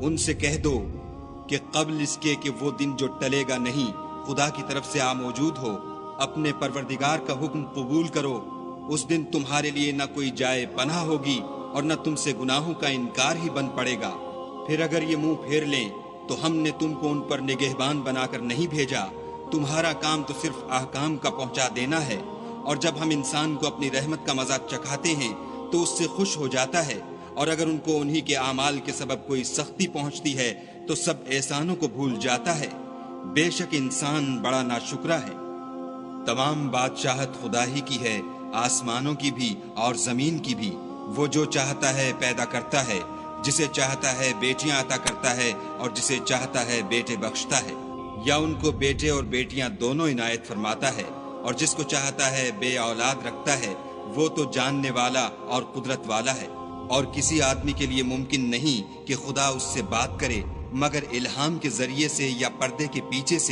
ان سے کہہ دو کہ قبل اس کے کہ وہ دن جو ٹلے گا نہیں خدا کی طرف سے موجود ہو، اپنے پروردگار کا حکم قبول کرو۔ اس دن تمہارے لیے نہ کوئی جائے پناہ ہوگی اور نہ تم سے گناہوں کا انکار ہی بن پڑے گا۔ پھر اگر یہ منہ پھیر لیں تو ہم نے تم کو ان پر نگہبان بنا کر نہیں بھیجا، تمہارا کام تو صرف احکام کا پہنچا دینا ہے، اور جب ہم انسان کو اپنی رحمت کا مزہ چکھاتے ہیں تو اس سے خوش ہو جاتا ہے، اور اگر ان کو انہی کے اعمال کے سبب کوئی سختی پہنچتی ہے تو سب احسانوں کو بھول جاتا ہے۔ بے شک انسان بڑا ناشکرا ہے۔ تمام بادشاہت خدا ہی کی ہے، آسمانوں کی بھی اور زمین کی بھی۔ وہ جو چاہتا ہے پیدا کرتا ہے، جسے چاہتا ہے بیٹیاں عطا کرتا ہے اور جسے چاہتا ہے بیٹے بخشتا ہے، یا ان کو بیٹے اور بیٹیاں دونوں عنایت فرماتا ہے، اور جس کو چاہتا ہے بے اولاد رکھتا ہے۔ وہ تو جاننے والا اور قدرت والا ہے، اور کسی آدمی کے لیے ممکن نہیں کہ خدا اس سے بات کرے مگر الہام کے ذریعے سے یا پردے کے پیچھے سے۔